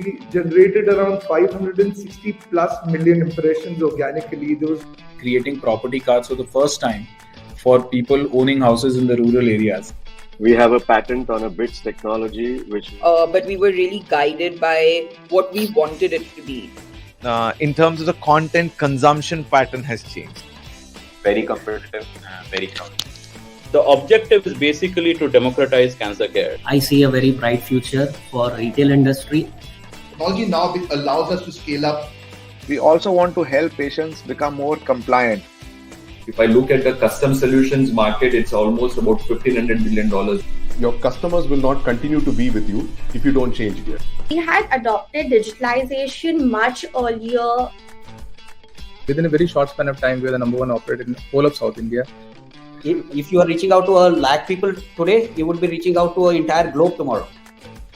we generated around 560 plus million impressions organically. Those creating property cards for the first time for people owning houses in the rural areas. We have a patent on a bits technology, which... But we were really guided by what we wanted it to be. In terms of the content consumption pattern has changed. Very competitive, very crowded. The objective is basically to democratize cancer care. I see a very bright future for retail industry. Technology now allows us to scale up. We also want to help patients become more compliant. If I look at the custom solutions market, it's almost about $1,500 billion. Your customers will not continue to be with you if you don't change gear. We had adopted digitalization much earlier. Within a very short span of time, we are the number one operator in the whole of South India. If you are reaching out to a lakh people today, you would be reaching out to an entire globe tomorrow.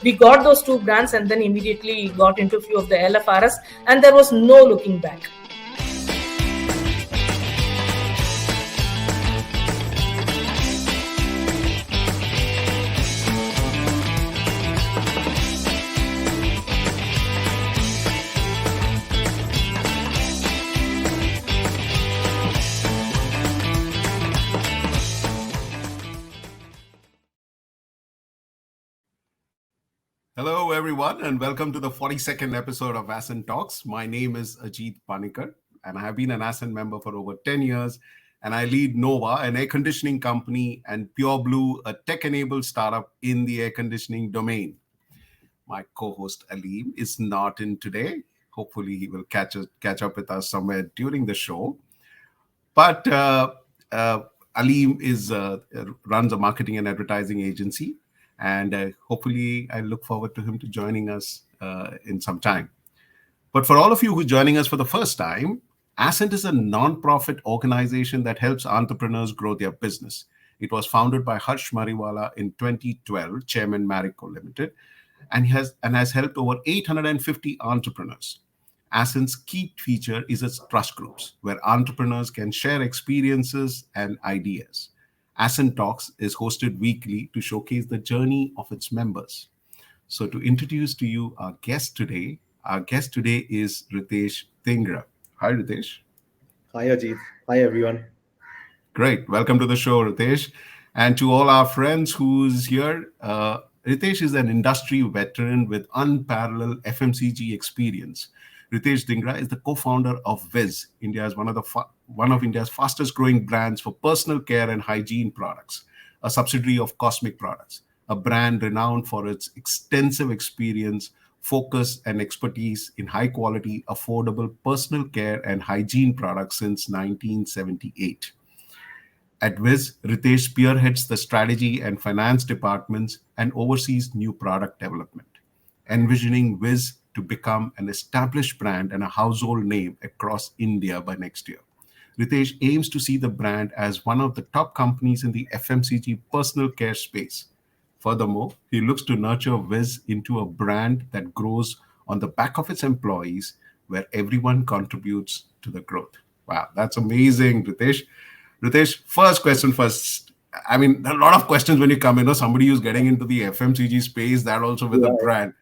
We got those two brands and then immediately got into a few of the LFRs and there was no looking back. Hello, everyone, and welcome to the 42nd episode of ASCENT Talks. My name is Ajit Panikar, and I have been an ASCENT member for over 10 years, and I lead Nova, an air conditioning company, and Pure Blue, a tech-enabled startup in the air conditioning domain. My co-host Aleem is not in today. Hopefully, he will catch up with us somewhere during the show. But Aleem runs a marketing and advertising agency. And hopefully, I look forward to him to joining us in some time. But for all of you who are joining us for the first time, ASCENT is a non-profit organization that helps entrepreneurs grow their business. It was founded by Harsh Mariwala in 2012, Chairman Marico Ltd, and has helped over 850 entrepreneurs. ASCENT's key feature is its trust groups, where entrepreneurs can share experiences and ideas. ASCENT Talks is hosted weekly to showcase the journey of its members. So to introduce to you our guest today is Reetesh Dhingra. Hi, Reetesh. Hi, Ajit. Hi, everyone. Great. Welcome to the show, Reetesh. And to all our friends who's here, Reetesh is an industry veteran with unparalleled FMCG experience. Reetesh Dhingra is the co-founder of Whiz, one of India's fastest growing brands for personal care and hygiene products, a subsidiary of Cossmic products, a brand renowned for its extensive experience, focus, and expertise in high quality, affordable personal care and hygiene products since 1978. At Whiz, Reetesh spearheads the strategy and finance departments and oversees new product development, envisioning Whiz to become an established brand and a household name across India by next year. Reetesh aims to see the brand as one of the top companies in the FMCG personal care space. Furthermore, he looks to nurture Whiz into a brand that grows on the back of its employees, where everyone contributes to the growth. Wow, that's amazing, Reetesh. Reetesh, first question first. I mean, there are a lot of questions when you come in, somebody who's getting into the FMCG space, that also with a brand.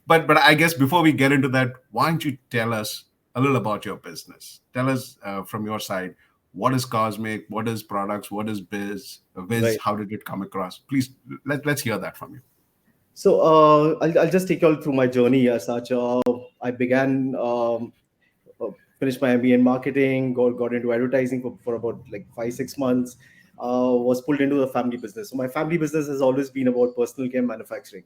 But I guess before we get into that, why don't you tell us a little about your business? Tell us from your side, what is Cossmic, what is products, what is Whiz, right. How did it come across? Please, let's hear that from you. So I'll just take you all through my journey as such. I began, finished my MBA in marketing, got into advertising for about 5-6 months, was pulled into the family business. So my family business has always been about personal care manufacturing.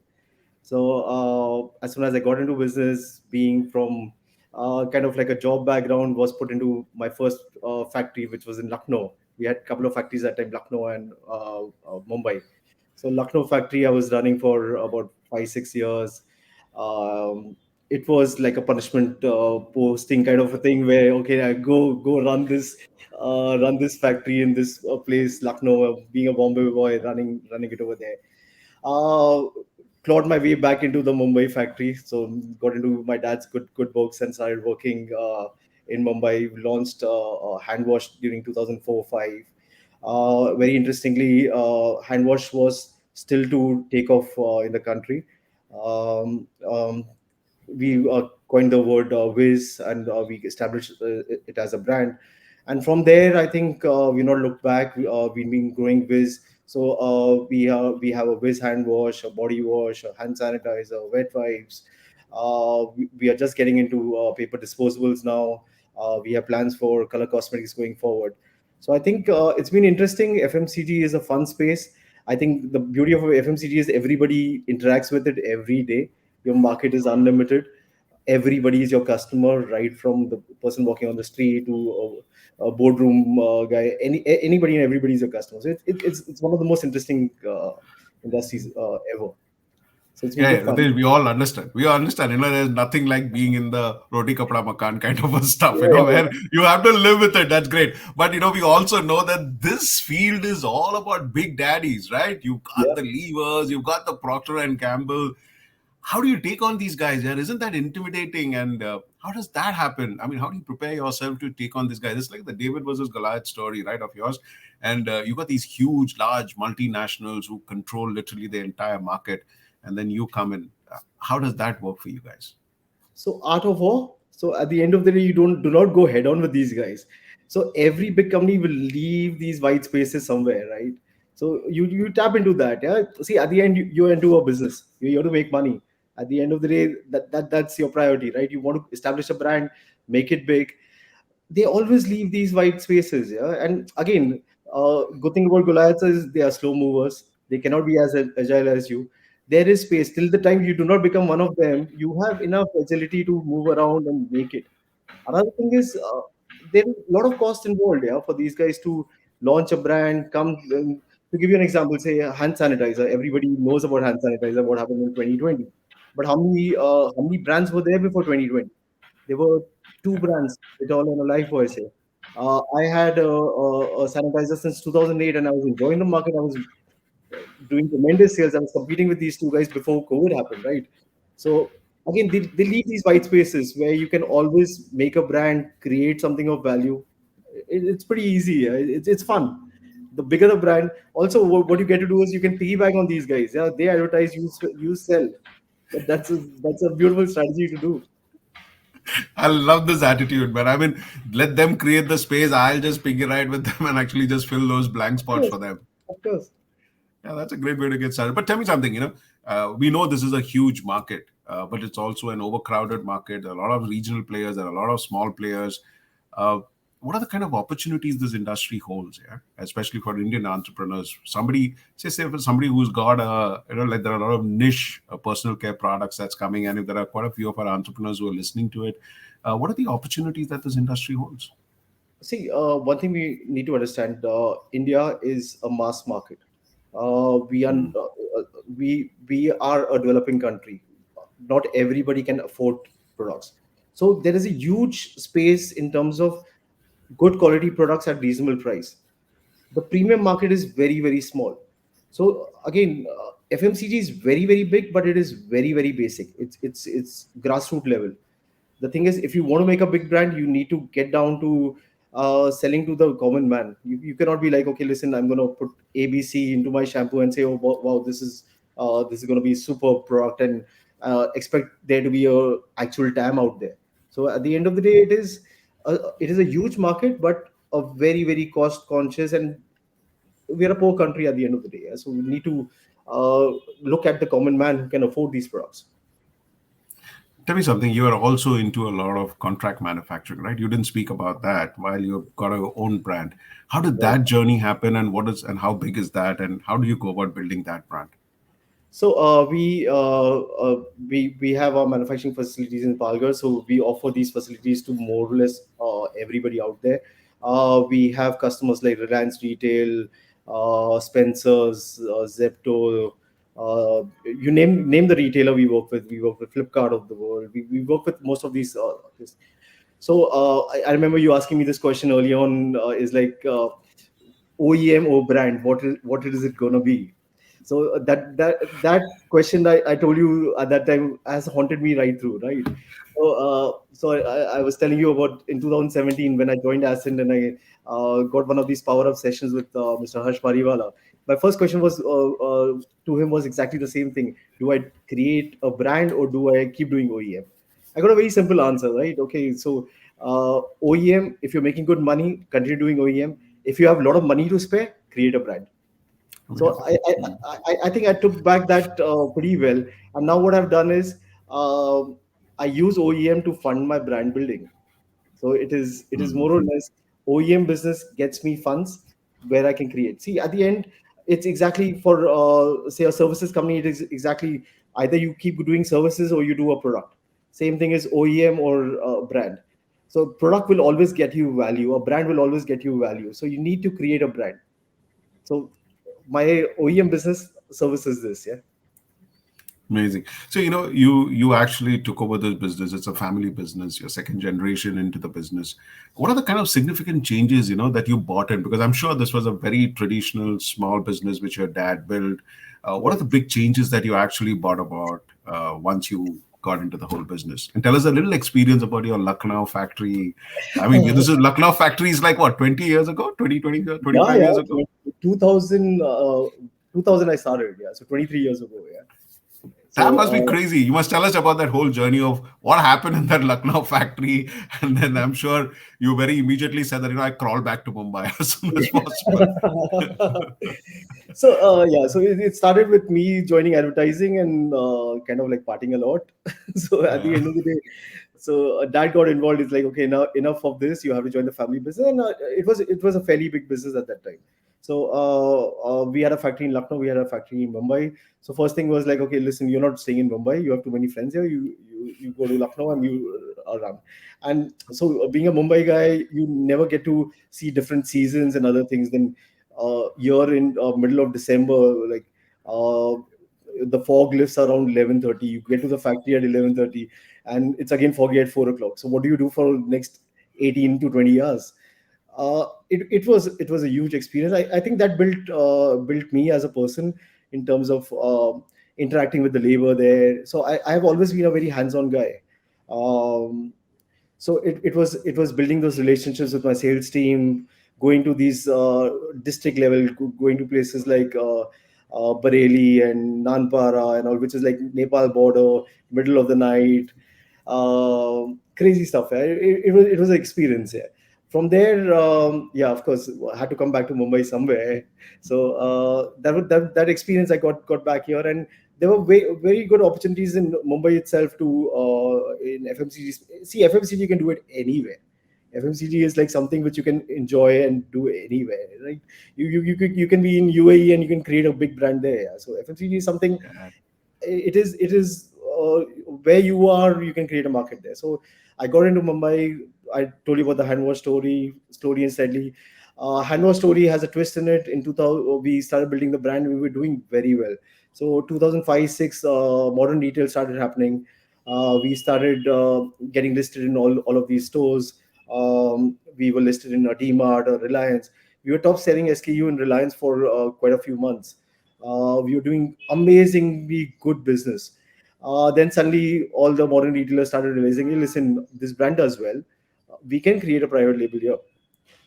So as soon as I got into business, being from kind of like a job background, was put into my first factory, which was in Lucknow. We had a couple of factories at that time, Lucknow and Mumbai. So Lucknow factory I was running for about 5-6 years. It was like a punishment posting kind of a thing where, okay, I go run this factory in this place, Lucknow, being a Bombay boy, running it over there. Clawed my way back into the Mumbai factory. So got into my dad's good books and started working in Mumbai. We launched hand wash during 2004-05. Very interestingly, hand wash was still to take off in the country. we coined the word Wiz, and we established it as a brand. And from there, I think we not look back. We've been growing Wiz. So we have a Wiz hand wash, a body wash, a hand sanitizer, wet wipes. We are just getting into paper disposables now. We have plans for color cosmetics going forward. So I think it's been interesting. FMCG is a fun space. I think the beauty of FMCG is everybody interacts with it every day. Your market is unlimited. Everybody is your customer, right from the person walking on the street to a boardroom guy. Anybody and everybody is your customer. So it's one of the most interesting industries ever. So it's been good fun. We all understand. We all understand. There's nothing like being in the roti kapda makan kind of a stuff. Where you have to live with it. That's great. But we also know that this field is all about big daddies, right? You've got the Levers, you've got the Procter and Gamble. How do you take on these guys? Isn't that intimidating? And how does that happen? I mean, how do you prepare yourself to take on this guy? It's like the David versus Goliath story, right, of yours. And you got these huge, large multinationals who control literally the entire market. And then you come in. How does that work for you guys? So art of war. So at the end of the day, you do not go head on with these guys. So every big company will leave these white spaces somewhere, right? So you tap into that. Yeah. See, at the end, you're into a business. You're here to make money. At the end of the day, that's your priority, right? You want to establish a brand, make it big. They always leave these white spaces. Yeah. And again, good thing about Goliath is they are slow movers. They cannot be as agile as you. There is space. Till the time you do not become one of them, you have enough agility to move around and make it. Another thing is there is a lot of cost involved, yeah, for these guys to launch a brand. To give you an example, say hand sanitizer. Everybody knows about hand sanitizer. What happened in 2020? But how many brands were there before 2020? There were 2 brands. It all in a life voice here. I had a sanitizer since 2008, and I was enjoying the market. I was doing tremendous sales. I was competing with these 2 guys before COVID happened, right? So again, they leave these white spaces where you can always make a brand, create something of value. It's pretty easy. Yeah? It's fun. The bigger the brand, also what you get to do is you can piggyback on these guys. Yeah, they advertise, you sell. But that's a beautiful strategy to do. I love this attitude, man. I mean, let them create the space. I'll just piggy ride with them and actually just fill those blank spots for them. Of course. Yeah, that's a great way to get started. But tell me something, we know this is a huge market, but it's also an overcrowded market. There are a lot of regional players, there are a lot of small players. What are the kind of opportunities this industry holds, especially for Indian entrepreneurs? Say for somebody who's got like there are a lot of niche personal care products that's coming, and if there are quite a few of our entrepreneurs who are listening to it, what are the opportunities that this industry holds? See, one thing we need to understand: India is a mass market. We are a developing country. Not everybody can afford products, so there is a huge space in terms of good quality products at reasonable price. The premium market is very, very small. So again, FMCG is very, very big, but it is very, very basic. It's grassroots level. The thing is, if you want to make a big brand, you need to get down to selling to the common man. You cannot be like, okay, listen, I'm going to put ABC into my shampoo and say, oh wow, this is going to be super product, and expect there to be a actual TAM out there. So at the end of the day, it is a huge market, but a very, very cost conscious, and we're a poor country at the end of the day. So we need to look at the common man who can afford these products. Tell me something. You are also into a lot of contract manufacturing, right? You didn't speak about that while you've got your own brand. How did that journey happen, and how big is that, and how do you go about building that brand? So we have our manufacturing facilities in Palghar. So we offer these facilities to more or less everybody out there. We have customers like Reliance Retail, Spencer's, Zepto. You name the retailer we work with. We work with Flipkart of the world. We work with most of these. So I remember you asking me this question early on. Is like OEM or brand? What is it gonna be? So that question I told you at that time has haunted me right through, right? So I was telling you about in 2017 when I joined ASCENT, and I got one of these power up sessions with Mr. Harsh Mariwala. My first question was to him was exactly the same thing: do I create a brand or do I keep doing OEM? I got a very simple answer, right? Okay, so OEM, if you're making good money, continue doing OEM. If you have a lot of money to spare, create a brand. So I think I took back that pretty well. And now what I've done is I use OEM to fund my brand building. So it is more or less OEM business gets me funds where I can create. See, at the end, it's exactly for say a services company. It is exactly either you keep doing services or you do a product. Same thing is OEM or brand. So product will always get you value. A brand will always get you value. So you need to create a brand. So my OEM business services this, yeah. Amazing. So you actually took over this business. It's a family business. You're second generation into the business. What are the kind of significant changes that you brought in? Because I'm sure this was a very traditional small business which your dad built. What are the big changes that you actually brought about once you got into the whole business? And tell us a little experience about your Lucknow factory. I mean, this is Lucknow factory is like what, 20 years ago, 25 years ago? 2000 I started, yeah. So 23 years ago, yeah. That must be crazy. You must tell us about that whole journey of what happened in that Lucknow factory. And then I'm sure you very immediately said that, I crawl back to Mumbai as soon as possible. So it started with me joining advertising and kind of like partying a lot. So at the end of the day, so dad got involved. It's like, okay, now enough of this. You have to join the family business. And it was a fairly big business at that time. So we had a factory in Lucknow. We had a factory in Mumbai. So first thing was like, okay, listen, you're not staying in Mumbai. You have too many friends here. You go to Lucknow and you run. And so being a Mumbai guy, you never get to see different seasons and other things. Then you're in middle of December, like the fog lifts around 11:30. You get to the factory at 11:30, and it's again foggy at 4 o'clock. So what do you do for next 18 to 20 hours? It was a huge experience. I think that built me as a person in terms of interacting with the labor there. So I've always been a very hands-on guy. So it was building those relationships with my sales team, going to these district level, going to places like Bareilly and Nanpara and all, which is like Nepal border, middle of the night, crazy stuff. It was an experience. Yeah. From there, of course, I had to come back to Mumbai somewhere. So that experience I got back here, and there were very good opportunities in Mumbai itself to in FMCG. See, FMCG you can do it anywhere. FMCG is like something which you can enjoy and do anywhere, right? You can be in UAE and you can create a big brand there. So FMCG is something. It is where you are, you can create a market there. So I got into Mumbai. I told you about the hand wash story and steadily. Hand wash story has a twist in it. In 2000, we started building the brand. We were doing very well. So 2005-06, modern retail started happening. We started getting listed in all of these stores. We were listed in a D-Mart or Reliance. We were top selling SKU in Reliance for quite a few months. We were doing amazingly good business. Then suddenly all the modern retailers started realizing, hey, listen, this brand does well. We can create a private label here.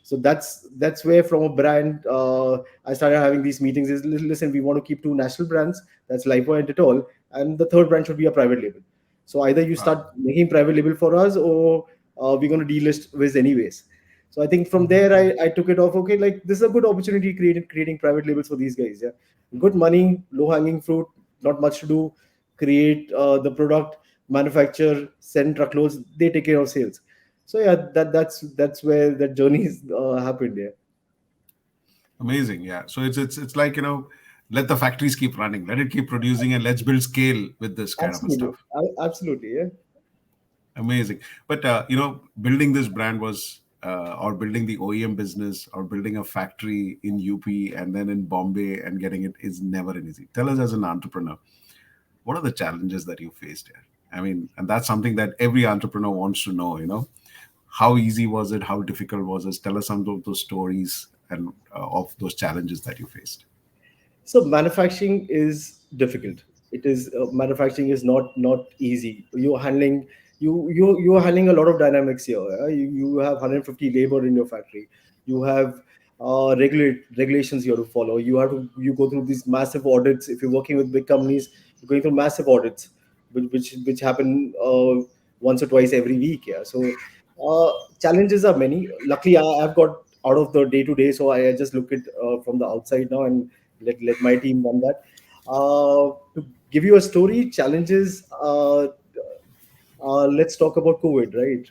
So that's where from a brand, I started having these meetings. Is listen, we want to keep two national brands. That's Lifebuoy and Dettol, and the third brand should be a private label. So either you start making private label for us, or we're going to delist Wiz anyways. So I think from there I took it off. Okay, like this is a good opportunity creating private labels for these guys. Yeah, good money, low hanging fruit, not much to do. Create the product, manufacture, send truckloads. They take care of sales. So yeah, that's where that journey happened. Yeah. Amazing. Yeah. So it's like, let the factories keep running, let it keep producing, and let's build scale with this kind of stuff. Absolutely. Yeah. Amazing. But building this brand was or building the OEM business or building a factory in UP and then in Bombay and getting it is never easy. Tell us, as an entrepreneur, what are the challenges that you faced here? I mean, and that's something that every entrepreneur wants to know, how easy was it? How difficult was it? Tell us some of those stories and of those challenges that you faced. So manufacturing is difficult. It is manufacturing is not easy. You're handling a lot of dynamics here. You have 150 labor in your factory. You have regulations you have to follow. You go through these massive audits. If you're working with big companies, you're going through massive audits, which happen once or twice every week. Yeah. So challenges are many. Luckily, I've got out of the day to day, so I just look at from the outside now and let my team run that. To give you a story, challenges. Let's talk about COVID, right?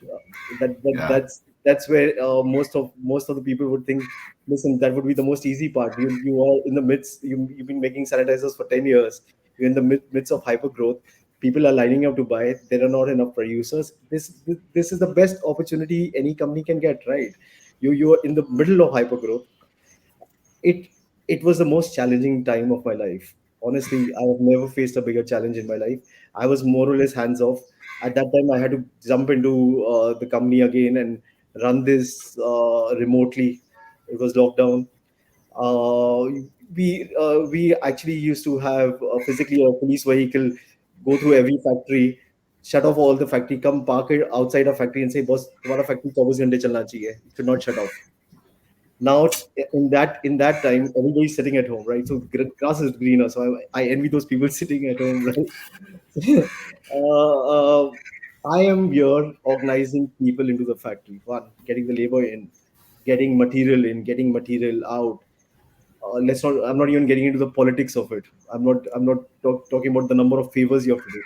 That's where most of the people would think, listen, that would be the most easy part. You are in the midst. You've been making sanitizers for 10 years. You're in the midst of hyper growth. People are lining up to buy it. There are not enough producers. This is the best opportunity any company can get, right? You're in the middle of hyper growth. It was the most challenging time of my life. Honestly, I have never faced a bigger challenge in my life. I was more or less hands off. At that time, I had to jump into the company again and run this remotely. It was lockdown. We actually used to have physically a police vehicle go through every factory, shut off all the factory, come park it outside a factory and say, boss, तुम्हारा factory 24 घंटे चलना चाहिए. It should not shut off. Now in that time, everybody's sitting at home, right? So grass is greener. So I envy those people sitting at home, right? I am here organizing people into the factory. One, getting the labor in, getting material in, getting material out. Let's not. I'm not even getting into the politics of it. I'm not talking about the number of favors you have to do.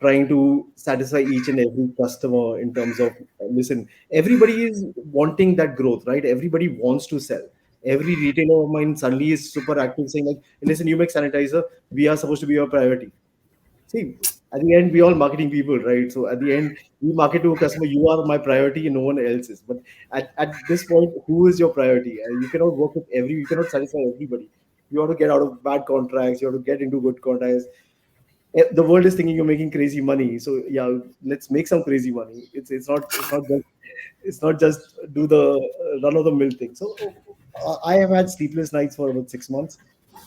Trying to satisfy each and every customer in terms of listen. Everybody is wanting that growth, right? Everybody wants to sell. Every retailer of mine suddenly is super active, saying like, "Listen, you make sanitizer. We are supposed to be your priority." See, at the end, we all marketing people, right? So at the end, we market to a customer, you are my priority and no one else is. But at this point, who is your priority? You cannot work with you cannot satisfy everybody. You have to get out of bad contracts, you have to get into good contracts. The world is thinking you're making crazy money. So yeah, let's make some crazy money. It's not just do the run of the mill thing. So I have had sleepless nights for about 6 months.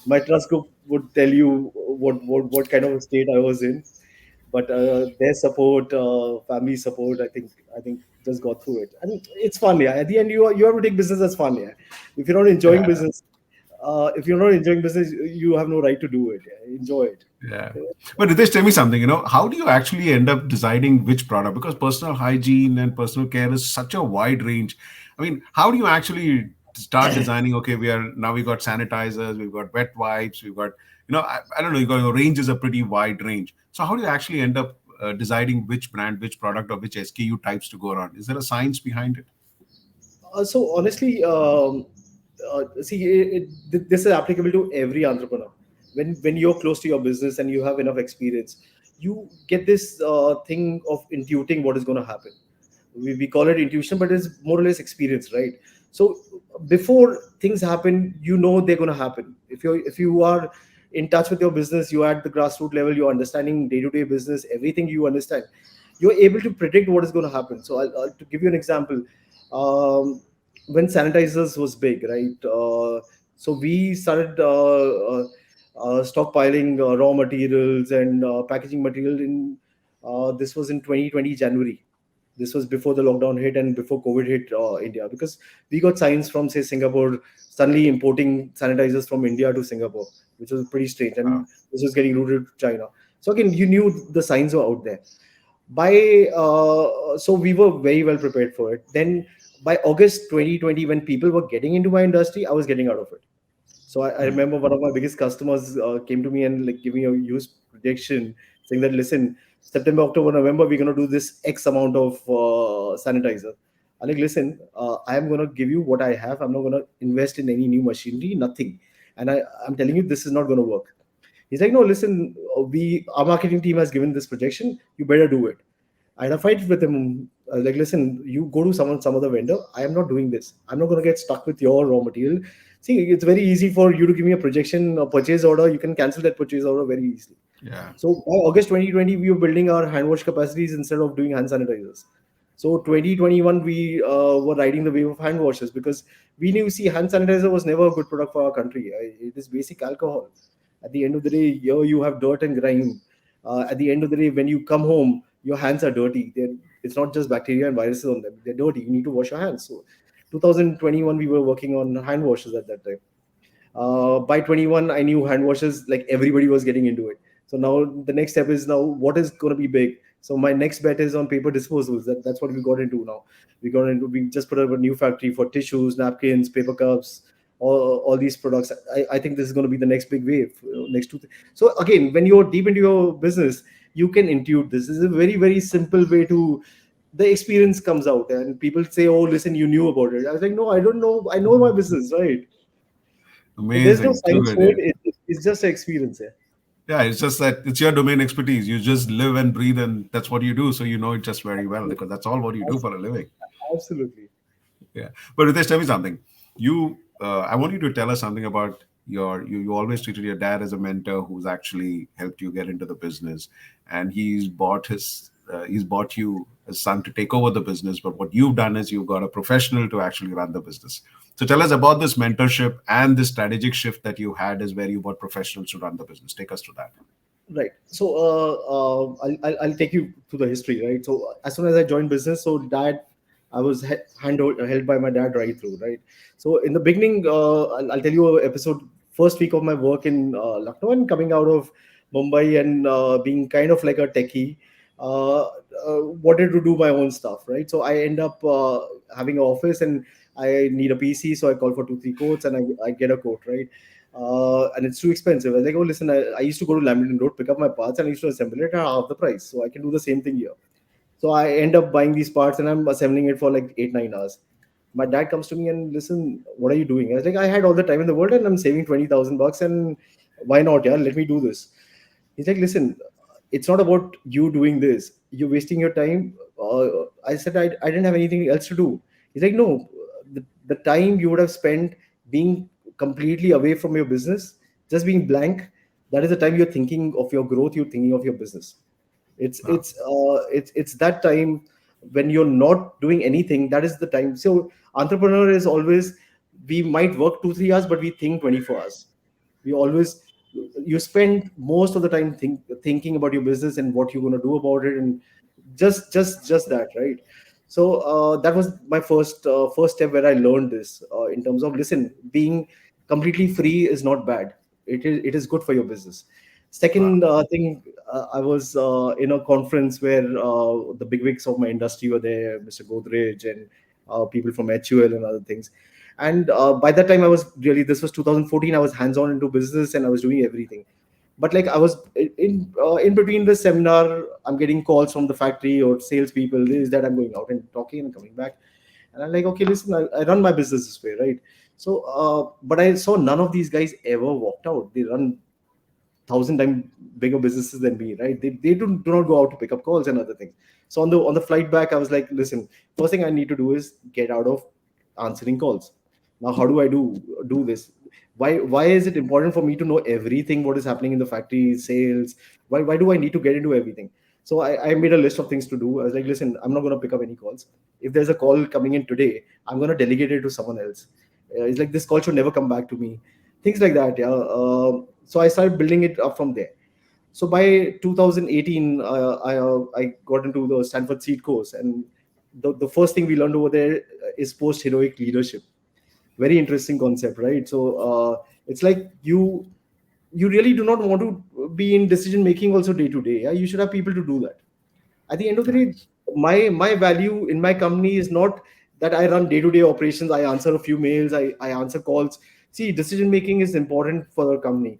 My trust group would tell you what kind of a state I was in, but their support, family support, I think just got through it. And it's fun. Yeah, at the end you have to take business as fun. Yeah, if you're not enjoying business, you have no right to do it. Yeah? Enjoy it. Yeah. But Reetesh, tell me something, how do you actually end up deciding which product? Because personal hygiene and personal care is such a wide range. I mean, how do you actually start designing? Okay, we got sanitizers, we've got wet wipes, we've got, I don't know, your range is a pretty wide range. So how do you actually end up deciding which brand, which product, or which SKU types to go around? Is there a science behind it? So honestly, this is applicable to every entrepreneur. When you're close to your business and you have enough experience, you get this thing of intuiting what is going to happen. We call it intuition, but it's more or less experience, right? So before things happen, they're going to happen. If you are in touch with your business, you're at the grassroots level, you're understanding day-to-day business, everything you understand, you're able to predict what is going to happen. So to give you an example, when sanitizers was big, right? So we started stockpiling raw materials and packaging material this was in 2020 January. This was before the lockdown hit and before COVID hit India, because we got signs from, say, Singapore suddenly importing sanitizers from India to Singapore, which was pretty strange. And this was getting routed to China. So again, you knew the signs were out there. So we were very well prepared for it. Then by August 2020, when people were getting into my industry, I was getting out of it. So I remember one of my biggest customers came to me and giving a huge prediction, saying that, listen, September, October, November, we're going to do this X amount of sanitizer. I'm like, listen, I am going to give you what I have. I'm not going to invest in any new machinery, nothing. And I'm telling you, this is not going to work. He's like, no, listen, our marketing team has given this projection. You better do it. I had a fight with him. I was like, listen, you go to some other vendor. I am not doing this. I'm not going to get stuck with your raw material. See, it's very easy for you to give me a projection, a purchase order. You can cancel that purchase order very easily. Yeah. So by August 2020, we were building our hand wash capacities instead of doing hand sanitizers. So 2021, we were riding the wave of hand washes because we knew, hand sanitizer was never a good product for our country. It is basic alcohol. At the end of the day, you have dirt and grime. At the end of the day, when you come home, your hands are dirty. It's not just bacteria and viruses on them. They're dirty. You need to wash your hands. So 2021, we were working on hand washes at that time. By 21, I knew hand washes, like everybody was getting into it. So now the next step is what is going to be big? So my next bet is on paper disposals. That's what we got into now. We just put up a new factory for tissues, napkins, paper cups, all these products. I think this is going to be the next big wave. So again, when you're deep into your business, you can intuit this. This is a very, very simple way to, the experience comes out, and people say, oh, listen, you knew about it. I was like, no, I don't know. I know my business, right? Amazing. There's no science to it. It's just an experience. Yeah, it's just that it's your domain expertise. You just live and breathe, and that's what you do. So you know it just very well, because that's all what you do for a living. Absolutely. Yeah. But Reetesh, tell me something. I want you to tell us something about you always treated your dad as a mentor who's actually helped you get into the business, and he's bought you a son to take over the business. But what you've done is you've got a professional to actually run the business. So tell us about this mentorship and the strategic shift that you had, is where you bought professionals to run the business. Take us to that. Right. So I'll take you to the history, right? So as soon as I joined business, I was held by my dad right through, right? So in the beginning, I'll tell you first week of my work in Lucknow, and coming out of Mumbai and being kind of like a techie, wanted to do my own stuff, right? So I end up having an office, and I need a PC, so I call for 2-3 quotes, and I get a quote, right? And it's too expensive. I was like, oh, listen, I used to go to Lamington Road, pick up my parts, and I used to assemble it at half the price. So I can do the same thing here. So I end up buying these parts, and I'm assembling it for like 8-9 hours. My dad comes to me and, listen, what are you doing? I was like, I had all the time in the world, and I'm saving $20,000, and why not? Yeah, let me do this. He's like, listen, it's not about you doing this. You're wasting your time. I said, I didn't have anything else to do. He's like, no, the time you would have spent being completely away from your business, just being blank, that is the time you're thinking of your growth, you're thinking of your business. It's that time when you're not doing anything, that is the time. So entrepreneur is always, we might work 2-3 hours, but we think 24 hours. You spend most of the time thinking about your business and what you're going to do about it, and just that, right? So that was my first step, where I learned this in terms of, listen, being completely free is not bad. It is good for your business. Second thing, I was in a conference where the bigwigs of my industry were there, Mr. Godrej and people from HUL and other things. And by that time, this was 2014, I was hands-on into business, and I was doing everything. But like, I was in between the seminar, I'm getting calls from the factory or salespeople, is that I'm going out and talking and coming back. And I'm like, okay, listen, I run my business this way, right? So, but I saw none of these guys ever walked out. They run 1,000 times bigger businesses than me, right? They do not go out to pick up calls and other things. So on the flight back, I was like, listen, first thing I need to do is get out of answering calls. Now, how do I do this? Why is it important for me to know everything what is happening in the factory, sales? Why do I need to get into everything? So I made a list of things to do. I was like, listen, I'm not going to pick up any calls. If there's a call coming in today, I'm going to delegate it to someone else. It's like, this call should never come back to me. Things like that, yeah. So I started building it up from there. So by 2018, I got into the Stanford Seed course, and the first thing we learned over there is post-heroic leadership. Very interesting concept, right? So it's like you really do not want to be in decision making also day to day. Yeah? You should have people to do that. At the end of the day, my value in my company is not that I run day-to-day operations. I answer a few mails, I answer calls. See, decision making is important for the company.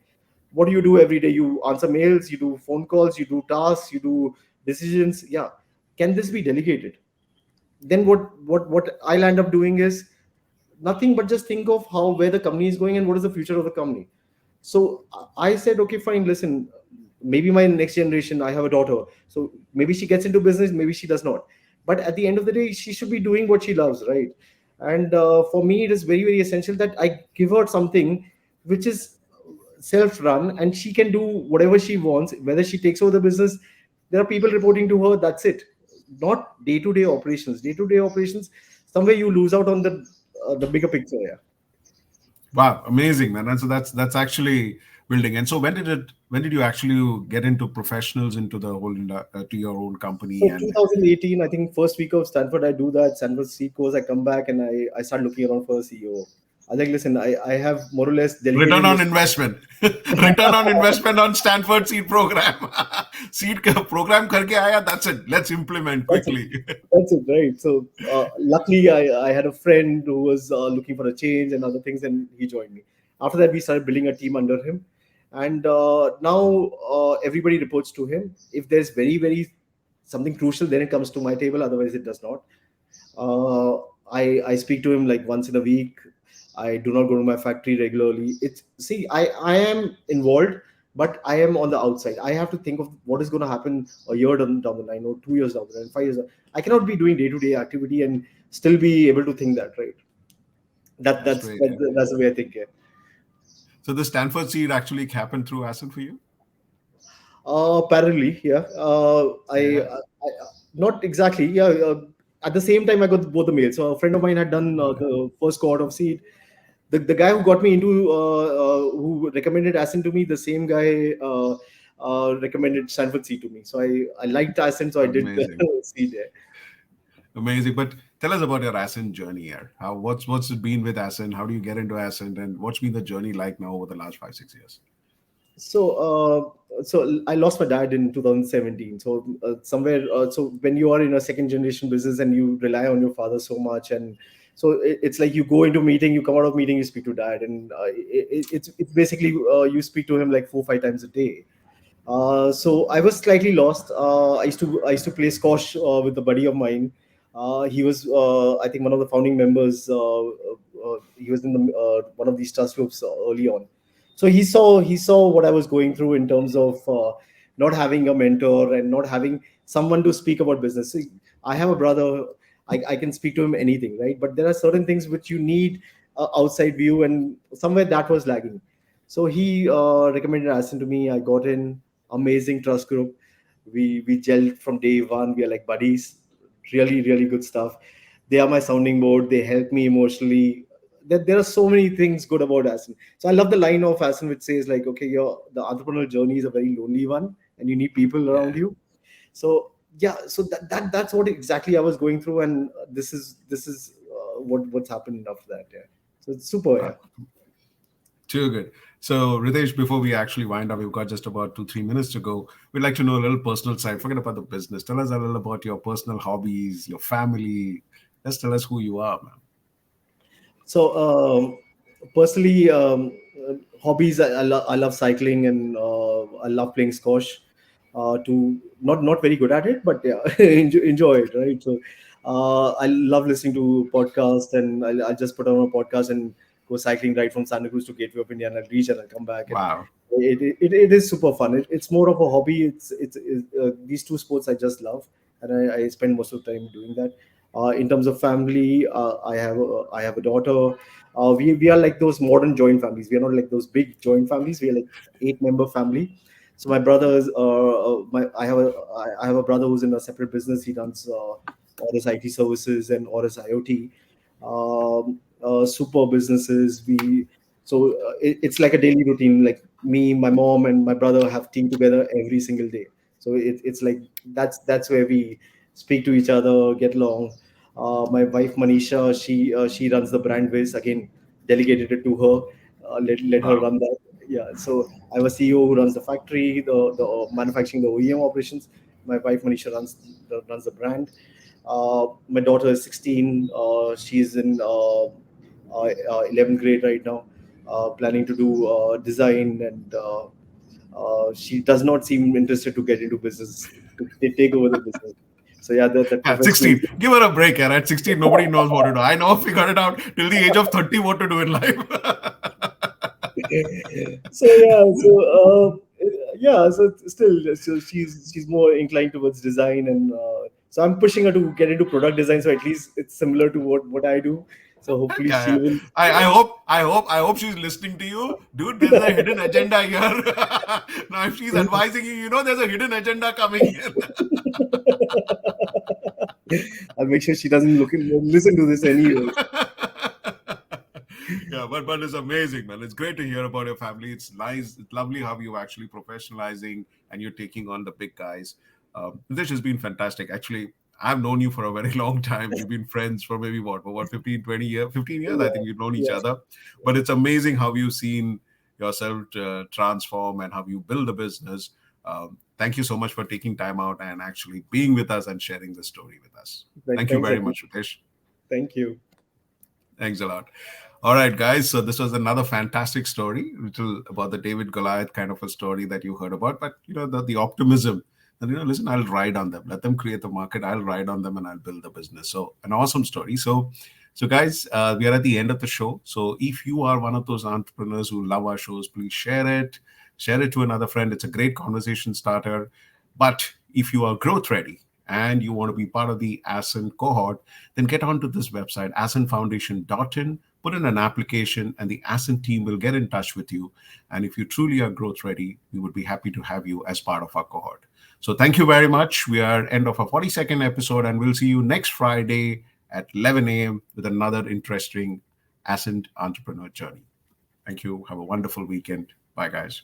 What do you do every day? You answer mails, you do phone calls, you do tasks, you do decisions. Yeah. Can this be delegated? Then what I'll end up doing is nothing but just think of where the company is going and what is the future of the company. So I said, okay, fine, listen, maybe my next generation, I have a daughter. So maybe she gets into business, maybe she does not. But at the end of the day, she should be doing what she loves, right? And for me, it is very, very essential that I give her something which is self-run, and she can do whatever she wants. Whether she takes over the business, there are people reporting to her, that's it. Not day-to-day operations. Day-to-day operations, somewhere you lose out on the bigger picture. Yeah. Wow, amazing, man. And so that's actually building. And so when did you actually get into professionals into the whole to your own company? So 2018, I think first week of Stanford, I do that Stanford Seed course. I come back and I start looking around for a CEO. I was like, listen, I have more or less delegated Return on investment. Return on investment on Stanford seed program. Seed program karke aaya, that's it. Let's implement quickly. That's it, right? So luckily, I had a friend who was looking for a change and other things, and he joined me. After that, we started building a team under him, and now everybody reports to him. If there's very something crucial, then it comes to my table. Otherwise, it does not. I speak to him like once in a week. I do not go to my factory regularly. I am involved, but I am on the outside. I have to think of what is going to happen a year down the line, or 2 years down the line, 5 years. I cannot be doing day-to-day activity and still be able to think that, right? That's the way I think. Yeah. So the Stanford seed actually happened through ASCENT for you? Parallelly, yeah. I not exactly. Yeah. At the same time, I got both the mails. So a friend of mine had done the first cohort of seed. The guy who got me into, who recommended ASCENT to me, the same guy recommended Stanford seed to me. So I liked ASCENT, so I did the seed there. Amazing. But tell us about your ASCENT journey here. What's it been with ASCENT? How do you get into ASCENT? And what's been the journey like now over the last 5-6 years? So I lost my dad in 2017. So so when you are in a second generation business and you rely on your father so much, and so it's like you go into a meeting, you come out of meeting, you speak to dad, and it's basically you speak to him like 4-5 times a day. So I was slightly lost. I used to play squash with a buddy of mine. He was I think one of the founding members. He was in one of these trust groups early on. So he saw what I was going through in terms of not having a mentor and not having someone to speak about business. See, I have a brother. I can speak to him anything, right? But there are certain things which you need outside view, and somewhere that was lagging. So he recommended ASCENT to me. I got in. Amazing trust group. We gelled from day one. We are like buddies. Really, really good stuff. They are my sounding board. They help me emotionally. There are so many things good about ASCENT. So I love the line of ASCENT which says like, okay, the entrepreneurial journey is a very lonely one, and you need people around you. So yeah, so that's what exactly I was going through, and this is what's happened after that. Yeah, so it's super. Yeah. Too good. So Reetesh, before we actually wind up, we've got just about 2-3 minutes to go. We'd like to know a little personal side. Forget about the business. Tell us a little about your personal hobbies, your family. Just tell us who you are, man. So personally, hobbies. I love cycling, and I love playing squash. Not very good at it, but yeah, enjoy it, right? So I love listening to podcasts, and I'll just put on a podcast and go cycling right from Santa Cruz to Gateway of India, and I'll reach and I'll come back. Wow. It is super fun. It's more of a hobby. It's these two sports I just love, and I spend most of the time doing that. In terms of family, I have a daughter. We are like those modern joint families. We are not like those big joint families. We are like 8-member family. So my brothers, I have a brother who's in a separate business. He runs Auris IT services and Auris IoT. Super businesses. It's like a daily routine. Like me, my mom, and my brother have team together every single day. So it's like that's where we speak to each other, get along. My wife Manisha, she runs the brand Viz. Again, delegated it to her. Let her run that. Yeah. So I have a CEO who runs the factory, the manufacturing, the OEM operations. My wife Manisha runs the brand. My daughter is 16. She's in 11th grade right now, planning to do design, and she does not seem interested to get into business, to take over the business. So yeah, at 16, give her a break. Yeah, at 16, nobody knows what to do. I know, figured it out till the age of 30 what to do in life. So she's more inclined towards design, and so I'm pushing her to get into product design. So at least it's similar to what I do. So hopefully she will. I hope she's listening to you, dude. There's a hidden agenda here. Now, if she's advising you, there's a hidden agenda coming in. I'll make sure she doesn't listen to this anyway. Yeah, but it's amazing, man. It's great to hear about your family. It's nice. It's lovely how you're actually professionalizing and you're taking on the big guys. This has been fantastic. Actually, I've known you for a very long time. We've been friends for maybe what 15, 20 years, 15 years. I think we've known each other. But it's amazing how you've seen yourself transform and how you build a business. Thank you so much for taking time out and actually being with us and sharing the story with us. Thank you very much, Reetesh. Thank you. Thanks a lot. All right, guys. So this was another fantastic story, little about the David Goliath kind of a story that you heard about. But the optimism. And listen, I'll ride on them. Let them create the market. I'll ride on them and I'll build the business. So an awesome story. So guys, we are at the end of the show. So if you are one of those entrepreneurs who love our shows, please share it. Share it to another friend. It's a great conversation starter. But if you are growth ready and you want to be part of the ASCENT cohort, then get onto this website, ascentfoundation.in, put in an application, and the ASCENT team will get in touch with you. And if you truly are growth ready, we would be happy to have you as part of our cohort. So thank you very much. We are end of our 42nd episode, and we'll see you next Friday at 11 a.m. with another interesting ASCENT entrepreneur journey. Thank you. Have a wonderful weekend. Bye, guys.